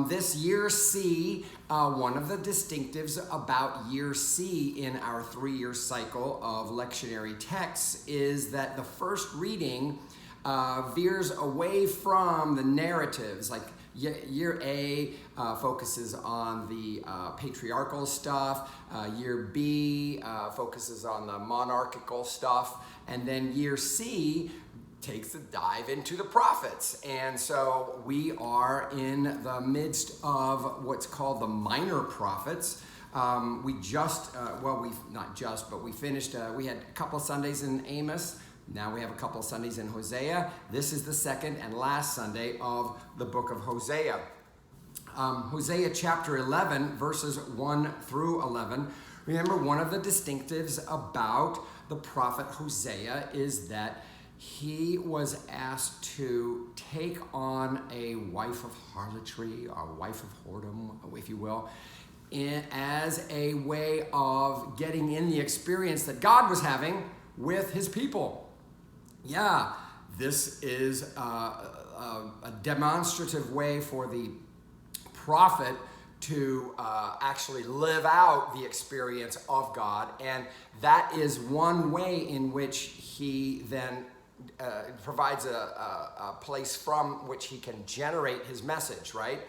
This year C, one of the distinctives about year C in our 3-year cycle of lectionary texts is that the first reading veers away from the narratives. Like year A focuses on the patriarchal stuff, year B focuses on the monarchical stuff, and then year C takes a dive into the prophets. And so we are in the midst of what's called the minor prophets. We just, we finished, we had a couple of Sundays in Amos. Now we have a couple of Sundays in Hosea. This is the second and last Sunday of the book of Hosea. Hosea chapter 11, verses 1 through 11. Remember, one of the distinctives about the prophet Hosea is that he was asked to take on a wife of harlotry, or a wife of whoredom, if you will, as a way of getting in the experience that God was having with his people. Yeah, this is a demonstrative way for the prophet to actually live out the experience of God, and that is one way in which he then provides a place from which he can generate his message, right?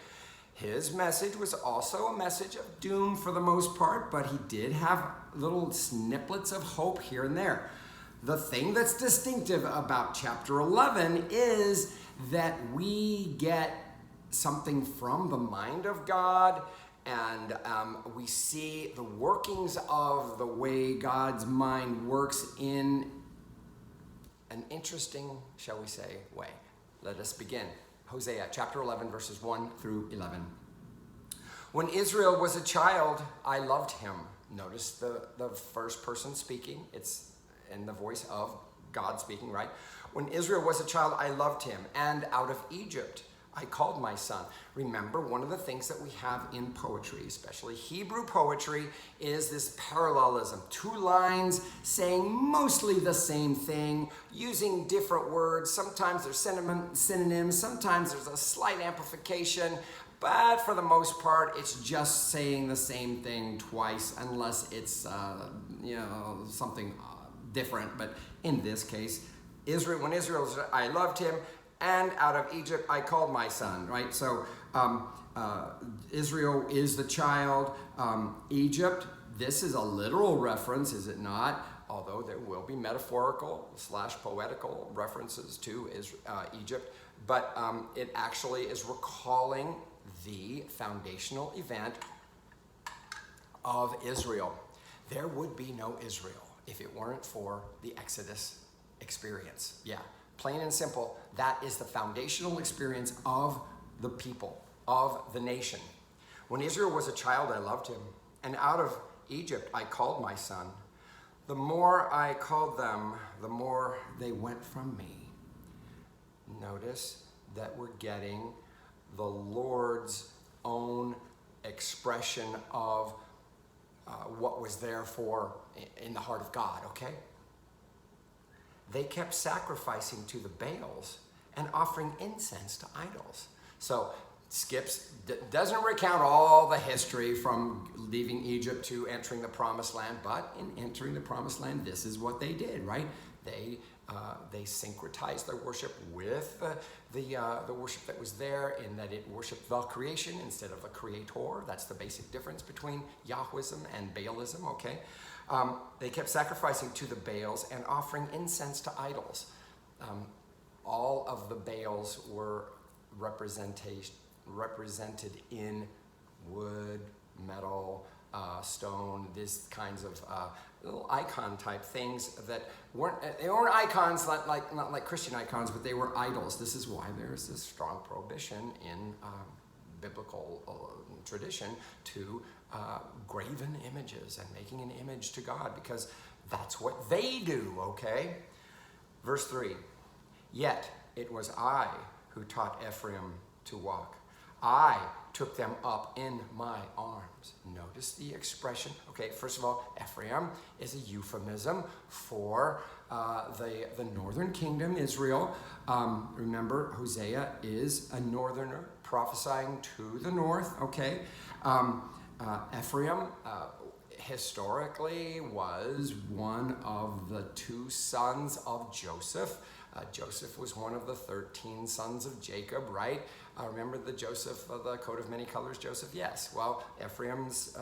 His message was also a message of doom for the most part, but he did have little snippets of hope here and there. The thing that's distinctive about chapter 11 is that we get something from the mind of God, and we see the workings of the way God's mind works in an interesting, shall we say, way. Let us begin. Hosea chapter 11, verses 1 through 11. When Israel was a child, I loved him. Notice the first person speaking. It's in the voice of God speaking, right? When Israel was a child, I loved him. And out of Egypt, I called my son. Remember, one of the things that we have in poetry, especially Hebrew poetry, is this parallelism. 2 lines saying mostly the same thing, using different words. Sometimes there's synonyms, sometimes there's a slight amplification, but for the most part, it's just saying the same thing twice, unless it's something different. But in this case, when Israel, I loved him, and out of Egypt I called my son, right? So Israel is the child. Egypt, this is a literal reference, is it not? Although there will be metaphorical / poetical references to Egypt, but it actually is recalling the foundational event of Israel. There would be no Israel if it weren't for the Exodus experience. Yeah. Plain and simple, that is the foundational experience of the people, of the nation. When Israel was a child, I loved him, and out of Egypt I called my son. The more I called them, the more they went from me. Notice that we're getting the Lord's own expression of what was there in the heart of God, okay? They kept sacrificing to the Baals and offering incense to idols. So doesn't recount all the history from leaving Egypt to entering the Promised Land, but in entering the Promised Land, this is what they did, right? They syncretized their worship with the worship that was there, in that it worshiped the creation instead of the creator. That's the basic difference between Yahwism and Baalism, okay? They kept sacrificing to the Baals and offering incense to idols. All of the Baals were represented in wood, metal, stone, these kinds of little icon type things that weren't icons not like Christian icons, but they were idols. This is why there's this strong prohibition in biblical tradition to graven images and making an image to God, because that's what they do, okay? Verse 3, yet it was I who taught Ephraim to walk. I took them up in my arms. Notice the expression. Okay, first of all, Ephraim is a euphemism for the northern kingdom, Israel. Remember, Hosea is a northerner prophesying to the north, okay? Ephraim historically was one of the two sons of Joseph. Joseph was one of the 13 sons of Jacob, right? Remember the Joseph, the coat of many colors Joseph? Yes. Well, Ephraim's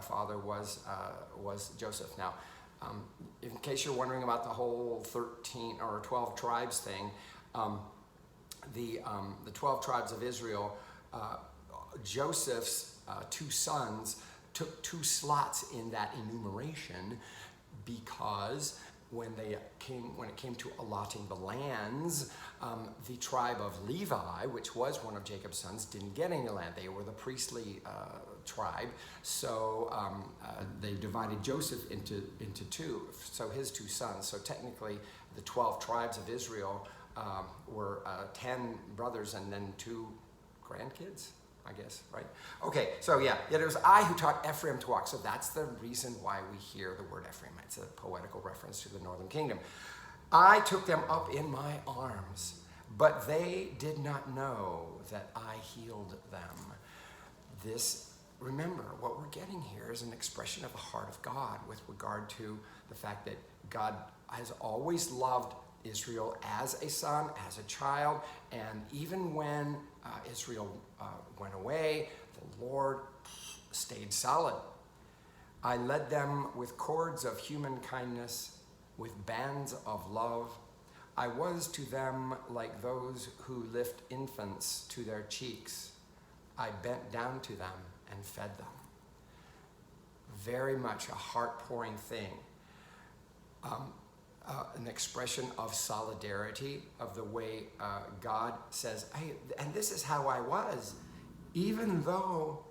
father was Joseph. Now, in case you're wondering about the whole 13 or 12 tribes thing, the 12 tribes of Israel, Joseph's two sons took two slots in that enumeration because when it came to allotting the lands, the tribe of Levi, which was one of Jacob's sons, didn't get any land. They were the priestly tribe, so they divided Joseph into two, so his two sons. So technically, the 12 tribes of Israel were 10 brothers and then 2 grandkids, I guess, right? Okay, so yeah, it was I who taught Ephraim to walk. So that's the reason why we hear the word Ephraim. It's a poetical reference to the northern kingdom. I took them up in my arms, but they did not know that I healed them. Remember, what we're getting here is an expression of the heart of God with regard to the fact that God has always loved Israel as a son, as a child, and even when Israel went away, the Lord stayed solid. I led them with cords of human kindness, with bands of love. I was to them like those who lift infants to their cheeks. I bent down to them and fed them. Very much a heart-pouring thing. An expression of solidarity, of the way God says, hey, and this is how I was, even though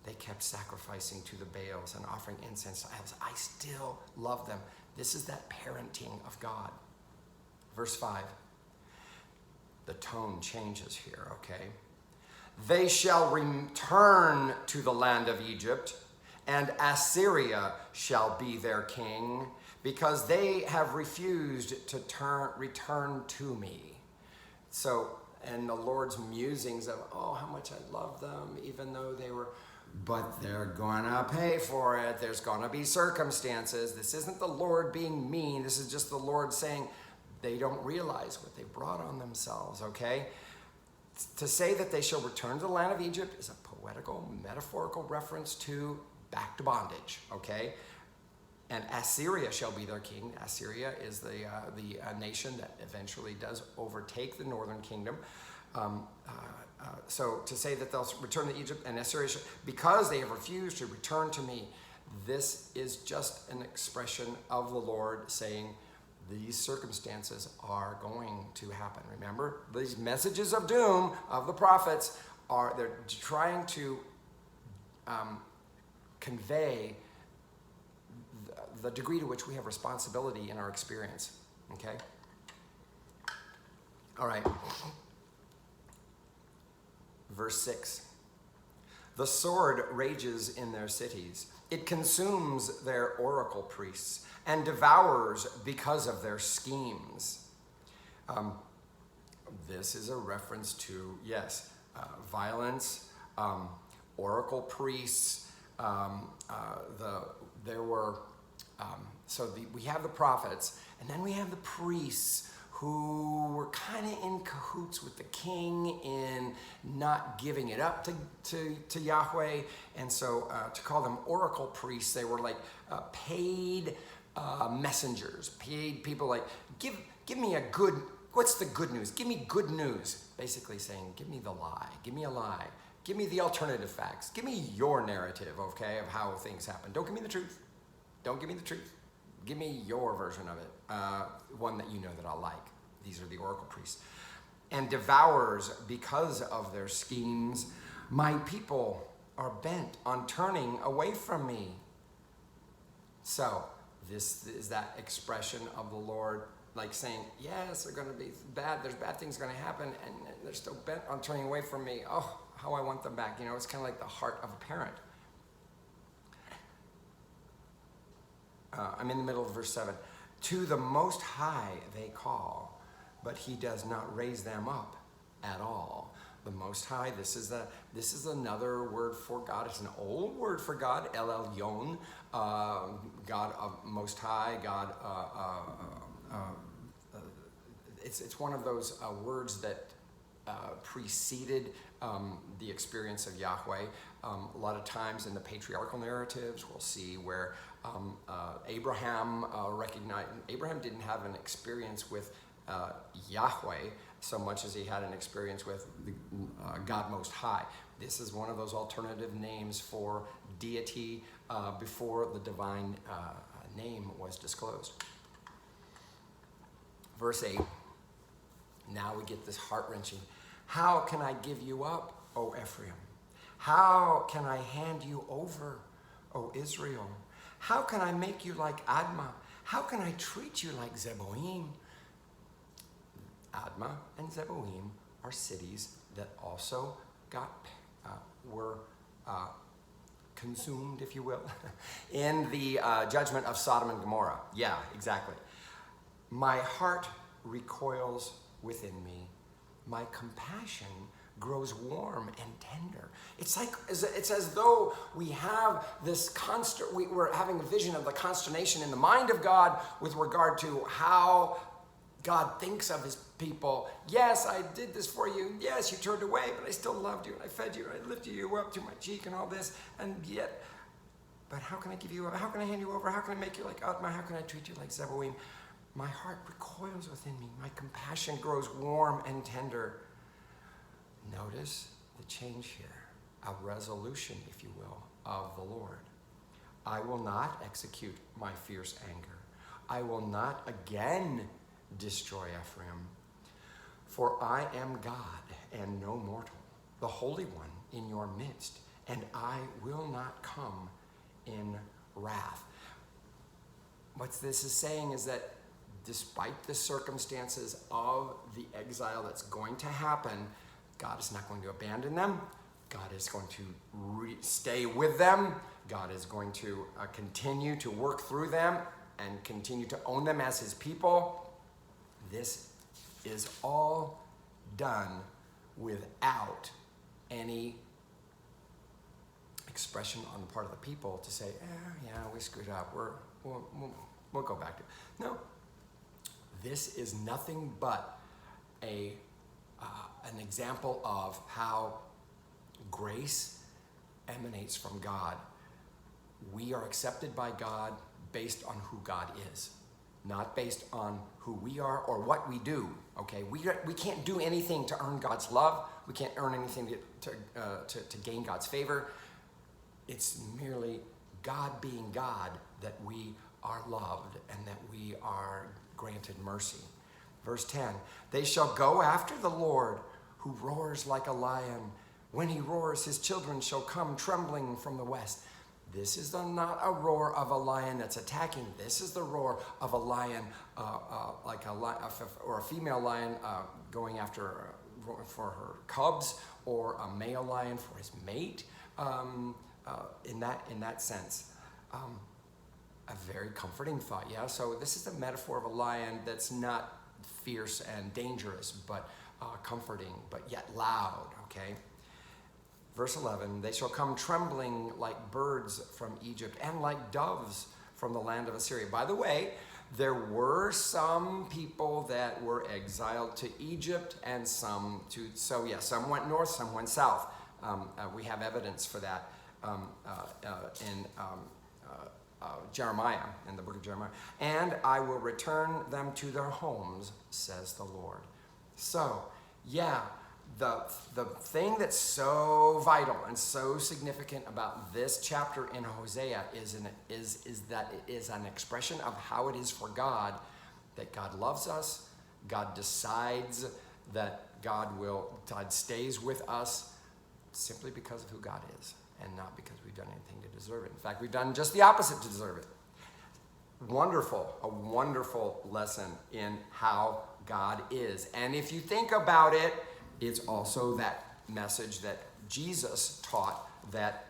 they kept sacrificing to the Baals and offering incense to idols, I still love them. This is that parenting of God. Verse 5, the tone changes here, okay? They shall return to the land of Egypt, and Assyria shall be their king, because they have refused to return to me. So, and the Lord's musings of, oh, how much I love them, even though they were, but they're gonna pay for it. There's gonna be circumstances. This isn't the Lord being mean. This is just the Lord saying they don't realize what they brought on themselves, okay? To say that they shall return to the land of Egypt is a poetical, metaphorical reference to back to bondage, okay? And Assyria shall be their king. Assyria is the nation that eventually does overtake the northern kingdom. So to say that they'll return to Egypt and Assyria, because they have refused to return to me, this is just an expression of the Lord saying, these circumstances are going to happen. Remember, these messages of doom of the prophets they're trying to convey the degree to which we have responsibility in our experience, okay? All right. Verse 6. The sword rages in their cities. It consumes their oracle priests and devours because of their schemes. This is a reference to, yes, violence, oracle priests. We have the prophets, and then we have the priests who were kind of in cahoots with the king in not giving it up to Yahweh. And so to call them oracle priests, they were like paid messengers, paid people like, give me a good, what's the good news? Give me good news. Basically saying, give me the lie, give me a lie. Give me the alternative facts. Give me your narrative, okay, of how things happen. Don't give me the truth. Don't give me the truth. Give me your version of it, one that you know that I'll like. These are the oracle priests. And devours because of their schemes. My people are bent on turning away from me. So this is that expression of the Lord like saying, yes, they're going to be bad. There's bad things going to happen, and they're still bent on turning away from me. Oh, how I want them back. You know, it's kind of like the heart of a parent. I'm in the middle of verse 7. To the Most High they call, but he does not raise them up at all. The Most High, this is another word for God. It's an old word for God, El Elyon, God of Most High, God. It's one of those words that preceded the experience of Yahweh. A lot of times in the patriarchal narratives, we'll see where Abraham didn't have an experience with Yahweh so much as he had an experience with the, God Most High. This is one of those alternative names for deity before the divine name was disclosed. Verse 8, now we get this heart-wrenching. How can I give you up, O Ephraim? How can I hand you over, O Israel? How can I make you like Admah? How can I treat you like Zeboim? Admah and Zeboim are cities that also were consumed, if you will, in the judgment of Sodom and Gomorrah. Yeah, exactly. My heart recoils within me. My compassion grows warm and tender. It's as though we have this we're having a vision of the consternation in the mind of God with regard to how God thinks of his people. Yes, I did this for you. Yes, you turned away, but I still loved you, and I fed you, and I lifted you up to my cheek and all this, and yet, but how can I give you up? How can I hand you over? How can I make you like Admah? How can I treat you like Zeboim? My heart recoils within me. My compassion grows warm and tender. Notice the change here, a resolution, if you will, of the Lord. I will not execute my fierce anger. I will not again destroy Ephraim. For I am God and no mortal, the Holy One in your midst, and I will not come in wrath. What this is saying is that despite the circumstances of the exile that's going to happen, God is not going to abandon them. God is going to stay with them. God is going to continue to work through them and continue to own them as his people. This is all done without any expression on the part of the people to say, yeah, we screwed up. We'll go back to it. No. This is nothing but an example of how grace emanates from God. We are accepted by God based on who God is, not based on who we are or what we do. Okay, we can't do anything to earn God's love. We can't earn anything to gain God's favor. It's merely God being God that we are loved and that we are granted mercy. Verse 10, they shall go after the Lord who roars like a lion. When he roars, his children shall come trembling from the west. This is not a roar of a lion that's attacking. This is the roar of a lion, like a lion or a female lion going after for her cubs, or a male lion for his mate. In that sense, a very comforting thought. Yeah. So this is a metaphor of a lion that's not fierce and dangerous, but comforting, but yet loud. Okay. Verse 11, they shall come trembling like birds from Egypt and like doves from the land of Assyria. By the way, there were some people that were exiled to Egypt and some went north, some went south. We have evidence for that in Jeremiah, in the book of Jeremiah. And I will return them to their homes, says the Lord. So, yeah, the thing that's so vital and so significant about this chapter in Hosea is that it is an expression of how it is for God, that God loves us. God decides that God stays with us simply because of who God is, and not because we've done anything to deserve it. In fact, we've done just the opposite to deserve it. a wonderful lesson in how God is. And if you think about it, it's also that message that Jesus taught that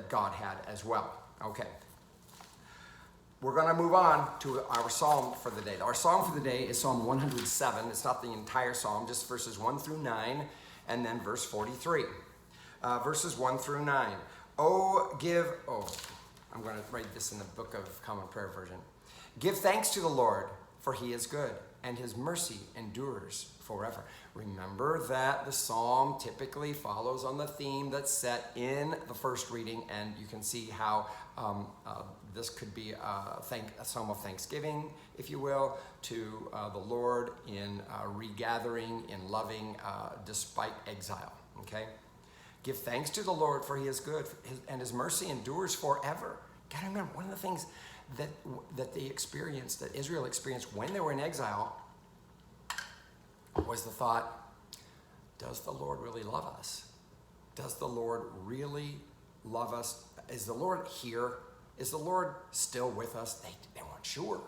God had as well. Okay. We're going to move on to our psalm for the day. Our psalm for the day is Psalm 107. It's not the entire psalm, just verses 1 through 9, and then verse 43. Verses 1 through 9. I'm going to write this in the Book of Common Prayer version. Give thanks to the Lord, for he is good, and his mercy endures forever. Remember that the psalm typically follows on the theme that's set in the first reading, and you can see how this could be a psalm of thanksgiving, if you will, to the Lord in regathering, in loving, despite exile. Okay? Give thanks to the Lord, for he is good, and his mercy endures forever. You gotta remember, one of the things that they experienced, that Israel experienced when they were in exile, was the thought, does the Lord really love us? Does the Lord really love us? Is the Lord here? Is the Lord still with us? They weren't sure.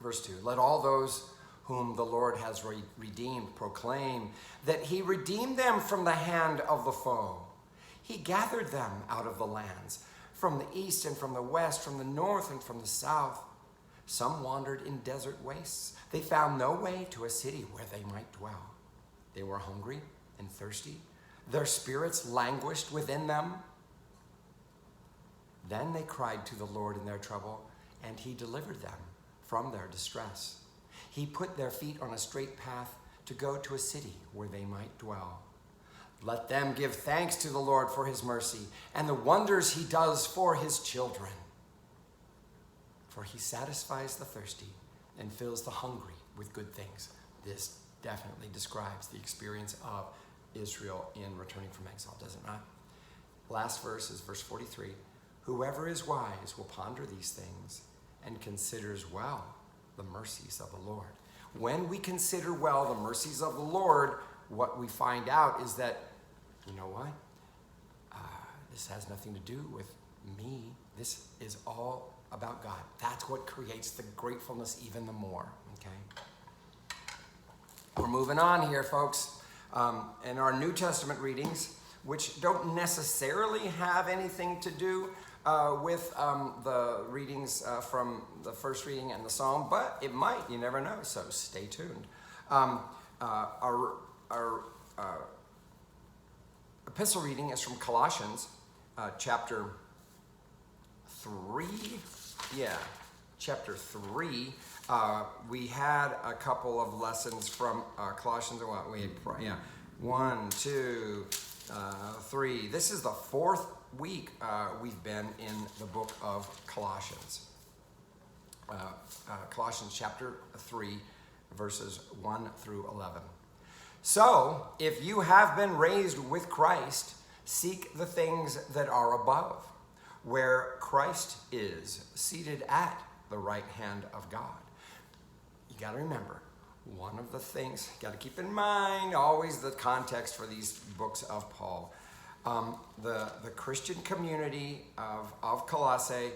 Verse 2, let all those whom the Lord has redeemed proclaim that he redeemed them from the hand of the foe. He gathered them out of the lands, from the east and from the west, from the north and from the south. Some wandered in desert wastes. They found no way to a city where they might dwell. They were hungry and thirsty. Their spirits languished within them. Then they cried to the Lord in their trouble, and he delivered them from their distress. He put their feet on a straight path to go to a city where they might dwell. Let them give thanks to the Lord for his mercy and the wonders he does for his children. For he satisfies the thirsty and fills the hungry with good things. This definitely describes the experience of Israel in returning from exile, does it not? Last verse is verse 43. Whoever is wise will ponder these things and considers well the mercies of the Lord. When we consider well the mercies of the Lord, what we find out is that, you know what? This has nothing to do with me. This is all about God. That's what creates the gratefulness even the more, okay? We're moving on here, folks. In our New Testament readings, which don't necessarily have anything to do with the readings from the first reading and the psalm, but it might, you never know, so stay tuned. Our epistle reading is from Colossians chapter 3. Chapter 3. We had a couple of lessons from Colossians. What? 1, 2, 3. This is the fourth week we've been in the book of Colossians. Colossians chapter 3, verses 1 through 11. So, if you have been raised with Christ, seek the things that are above, where Christ is seated at the right hand of God. You got to remember, one of the things, got to keep in mind always the context for these books of Paul. The Christian community of Colossae,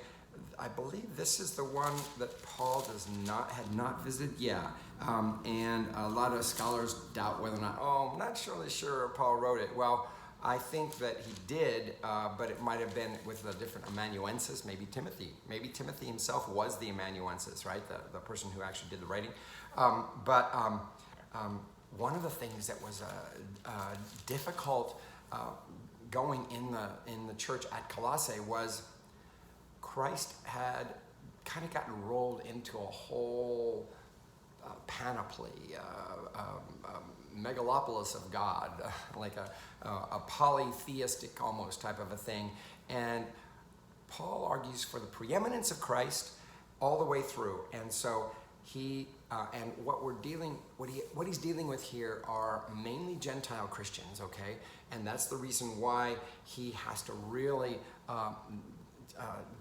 I believe this is the one that Paul had not visited. And a lot of scholars doubt whether or not, I'm not really sure Paul wrote it. Well, I think that he did, but it might have been with a different amanuensis, maybe Timothy. Maybe Timothy himself was the amanuensis, right? The person who actually did the writing. But one of the things that was difficult going in the church at Colossae was Christ had kind of gotten rolled into a whole panoply, megalopolis of God, like a polytheistic almost type of a thing. And Paul argues for the preeminence of Christ all the way through. And so he and what he's dealing with here are mainly Gentile Christians, okay? And that's the reason why he has to really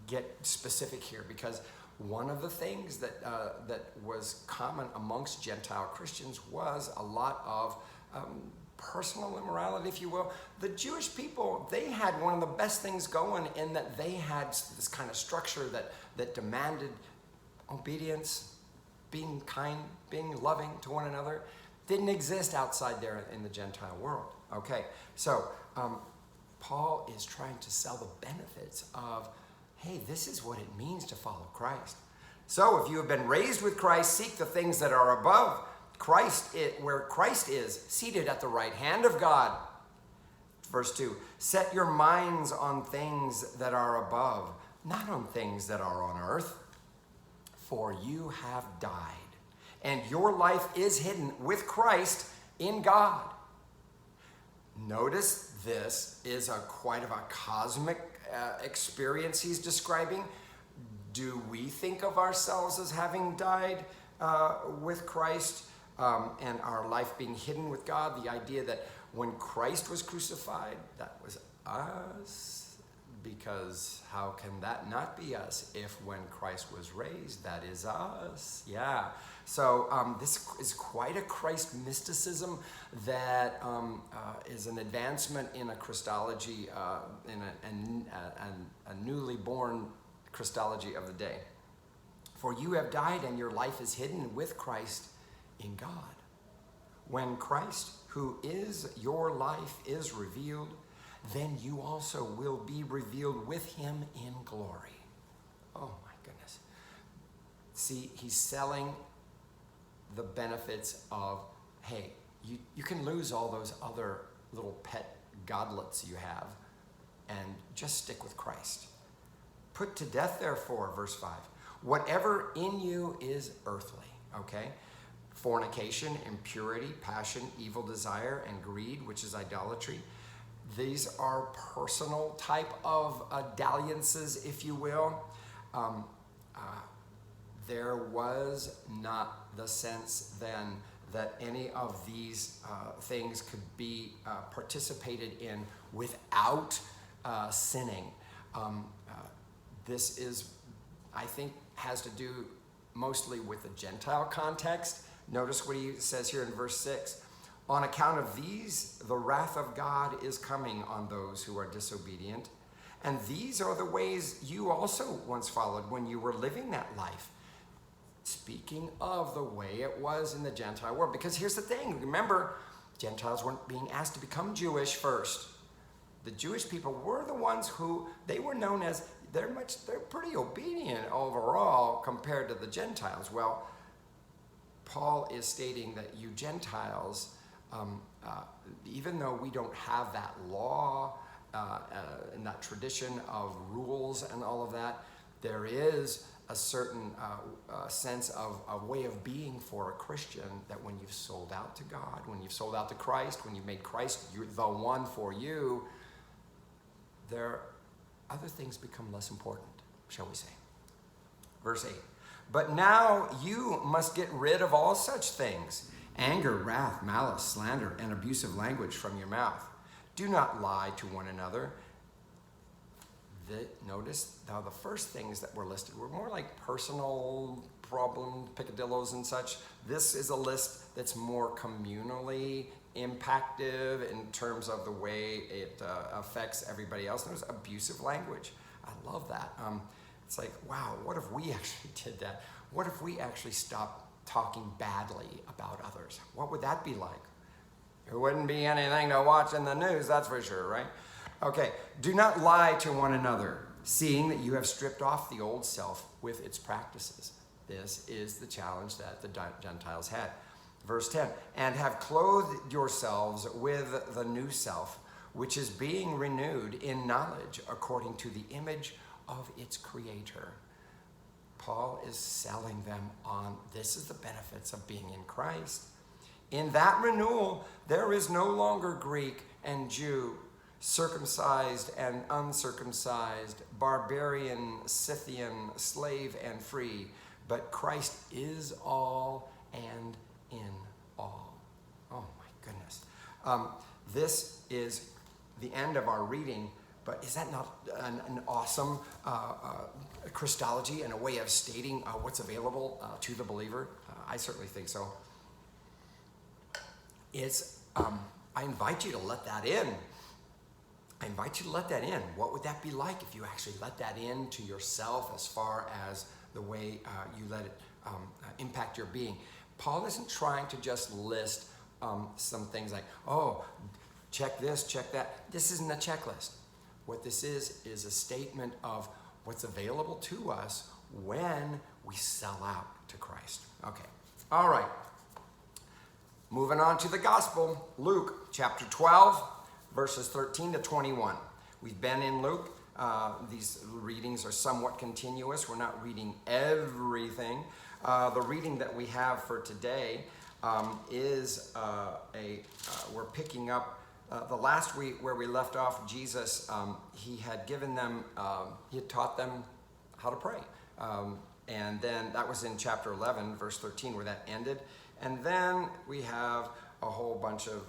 get specific here, because one of the things that was common amongst Gentile Christians was a lot of personal immorality, if you will. The Jewish people, they had one of the best things going in that they had this kind of structure that demanded obedience, being kind, being loving to one another. Didn't exist outside there in the Gentile world. Okay, so Paul is trying to sell the benefits of, hey, this is what it means to follow Christ. So if you have been raised with Christ, seek the things that are above Christ, where Christ is, seated at the right hand of God. Verse 2, set your minds on things that are above, not on things that are on earth. For you have died, and your life is hidden with Christ in God. Notice this is quite of a cosmic experience he's describing. Do we think of ourselves as having died with Christ and our life being hidden with God? The idea that when Christ was crucified, that was us. Because how can that not be us if when Christ was raised, that is us? Yeah. So this is quite a Christ mysticism that is an advancement in a Christology, in a newly born Christology of the day. For you have died and your life is hidden with Christ in God. When Christ, who is your life, is revealed, then you also will be revealed with him in glory. Oh my goodness. See, he's selling the benefits of, hey, you can lose all those other little pet godlets you have and just stick with Christ. Put to death, therefore, verse 5, whatever in you is earthly, okay? Fornication, impurity, passion, evil desire, and greed, which is idolatry. These are personal type of dalliances, if you will. There was not the sense then that any of these things could be participated in without sinning. This is, I think, has to do mostly with the Gentile context. Notice what he says here in verse 6. On account of these, the wrath of God is coming on those who are disobedient. And these are the ways you also once followed when you were living that life. Speaking of the way it was in the Gentile world. Because here's the thing. Remember, Gentiles weren't being asked to become Jewish first. The Jewish people were the ones who, they were known as, they're pretty obedient overall compared to the Gentiles. Well, Paul is stating that you Gentiles, even though we don't have that law and that tradition of rules and all of that, there is a certain sense of a way of being for a Christian that when you've sold out to God, when you've sold out to Christ, when you've made Christ the one for you, other things become less important, shall we say. Verse 8, but now you must get rid of all such things: anger, wrath, malice, slander, and abusive language from your mouth. Do not lie to one another. Notice now the first things that were listed were more like personal problem, picadillos and such. This is a list that's more communally impactive in terms of the way it affects everybody else. There's abusive language. I love that. It's like, wow, what if we actually did that? What if we actually stopped talking badly about others? What would that be like? There wouldn't be anything to watch in the news, that's for sure, right? Okay, do not lie to one another, seeing that you have stripped off the old self with its practices. This is the challenge that the Gentiles had. Verse 10, and have clothed yourselves with the new self, which is being renewed in knowledge according to the image of its creator. Paul is selling them on, this is the benefits of being in Christ. In that renewal, there is no longer Greek and Jew, circumcised and uncircumcised, barbarian, Scythian, slave and free, but Christ is all and in all. Oh my goodness. This is the end of our reading, but is that not an awesome Christology and a way of stating what's available to the believer? I certainly think so. I invite you to let that in. I invite you to let that in. What would that be like if you actually let that into yourself as far as the way you let it impact your being? Paul isn't trying to just list some things like, oh, check this, check that. This isn't a checklist. What this is a statement of what's available to us when we sell out to Christ. Okay, all right. Moving on to the gospel, Luke chapter 12, verses 13 to 21. We've been in Luke. These readings are somewhat continuous. We're not reading everything. The reading that we have for today is we're picking up the last week where we left off. Jesus, he had given them, he had taught them how to pray. And then that was in chapter 11, verse 13, where that ended. And then we have a whole bunch of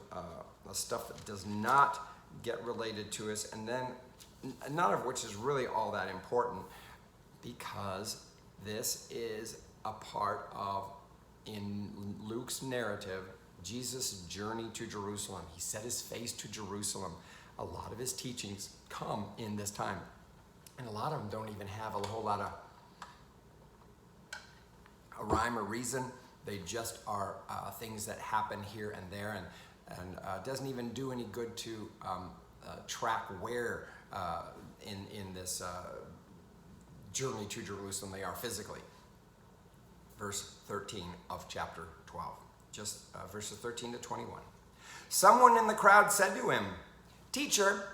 stuff that does not get related to us, and then none of which is really all that important, because this is a part of, in Luke's narrative, Jesus' journey to Jerusalem. He set his face to Jerusalem. A lot of his teachings come in this time, and a lot of them don't even have a whole lot of a rhyme or reason. They just are things that happen here and there, and doesn't even do any good to track where in this journey to Jerusalem they are physically. Verse 13 of chapter 12, just verses 13 to 21. Someone in the crowd said to him, "Teacher,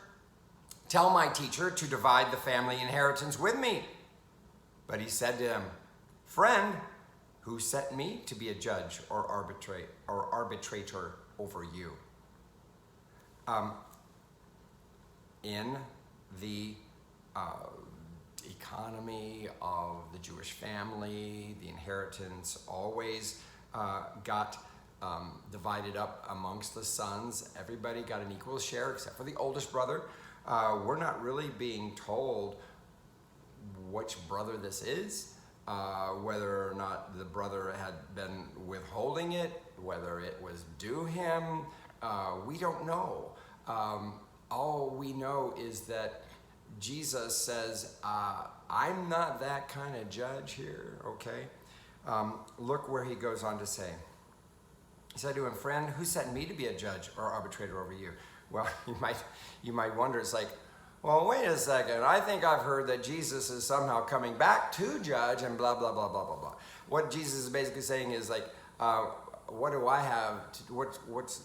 tell my teacher to divide the family inheritance with me." But he said to him, "Friend, who set me to be a judge or arbitrator over you?" In the economy of the Jewish family, the inheritance always got divided up amongst the sons. Everybody got an equal share except for the oldest brother. We're not really being told which brother this is. Whether or not the brother had been withholding it, whether it was due him, we don't know. All we know is that Jesus says, I'm not that kind of judge here, okay? Look where he goes on to say. He said to him, "Friend, who set me to be a judge or arbitrator over you?" Well, you might wonder, it's like, well, wait a second. I think I've heard that Jesus is somehow coming back to judge and blah, blah, blah, blah, blah, blah. What Jesus is basically saying is like, what do I have? What's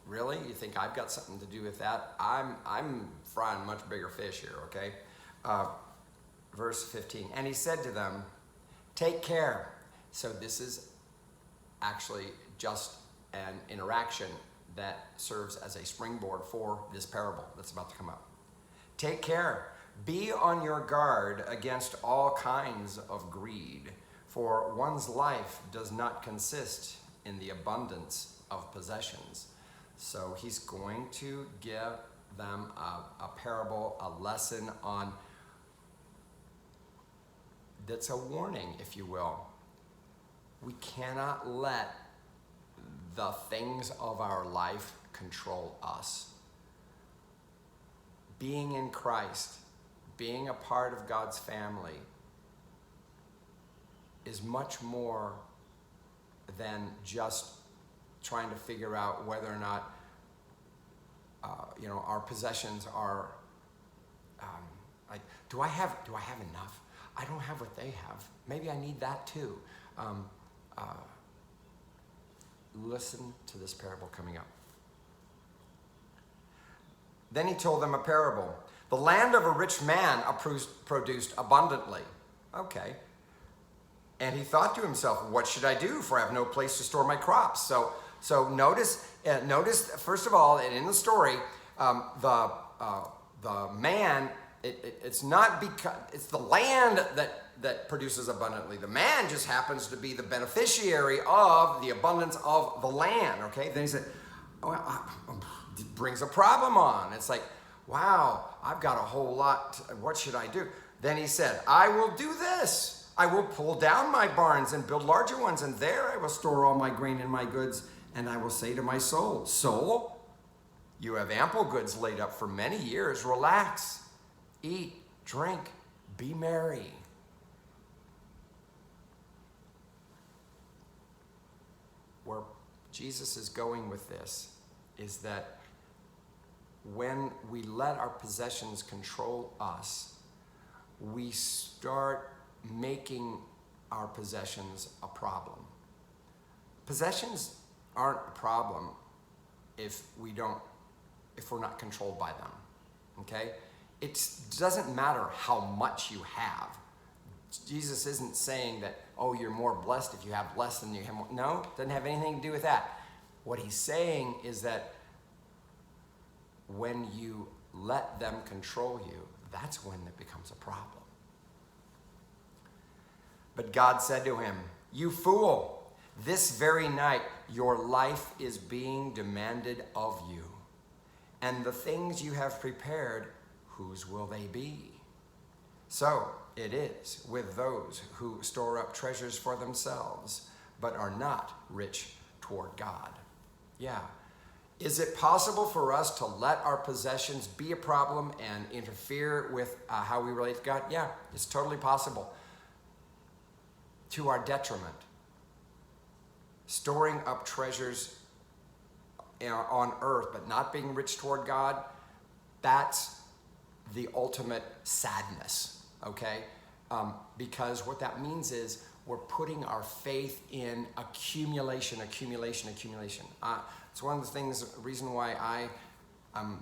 really? You think I've got something to do with that? I'm frying much bigger fish here, okay? Verse 15. And he said to them, "Take care." So this is actually just an interaction that serves as a springboard for this parable that's about to come up. "Take care. Be on your guard against all kinds of greed, for one's life does not consist in the abundance of possessions." So he's going to give them a parable, a lesson on, that's a warning, if you will. We cannot let the things of our life control us. Being in Christ, being a part of God's family, is much more than just trying to figure out whether or not our possessions are like, do I have enough? I don't have what they have. Maybe I need that too. Listen to this parable coming up. Then he told them a parable. The land of a rich man produced abundantly. Okay. And he thought to himself, "What should I do? For I have no place to store my crops." So notice first of all, and in the story, the man, it's not because it's the land that produces abundantly. The man just happens to be the beneficiary of the abundance of the land. Okay. Then he said, it brings a problem on. It's like, wow, I've got a whole lot. What should I do? Then he said, "I will do this. I will pull down my barns and build larger ones, and there I will store all my grain and my goods. And I will say to my soul, 'Soul, You have ample goods laid up for many years. Relax, eat, drink, be merry. Where Jesus is going with this is that when we let our possessions control us, we start making our possessions a problem. Possessions aren't a problem if we're not controlled by them, okay? It doesn't matter how much you have. Jesus isn't saying that, oh, you're more blessed if you have less than you have more. No, it doesn't have anything to do with that. What he's saying is that when you let them control you, that's when it becomes a problem. But God said to him, "You fool, this very night your life is being demanded of you. And the things you have prepared, whose will they be? So it is with those who store up treasures for themselves, but are not rich toward God." Yeah. Is it possible for us to let our possessions be a problem and interfere with how we relate to God? Yeah, it's totally possible. To our detriment. Storing up treasures on earth, but not being rich toward God, that's the ultimate sadness, okay? Because what that means is we're putting our faith in accumulation. It's one of the things, the reason why I'm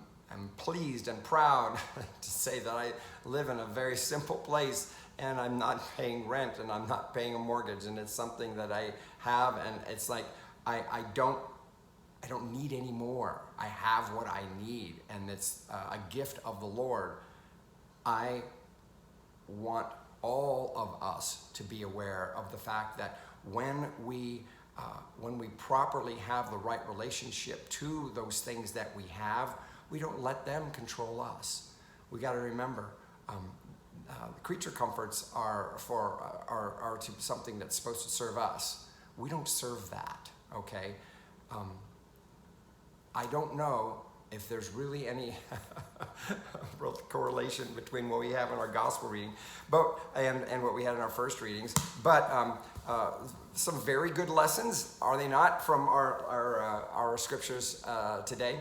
pleased and proud to say that I live in a very simple place and I'm not paying rent and I'm not paying a mortgage, and it's something that I have, and it's like I don't need any more. I have what I need, and it's a gift of the Lord. I want all of us to be aware of the fact that when we properly have the right relationship to those things that we have, we don't let them control us. We got to remember, the creature comforts are to something that's supposed to serve us. We don't serve that, okay? I don't know if there's really any real correlation between what we have in our gospel reading and what we had in our first readings, but some very good lessons, are they not, from our scriptures today?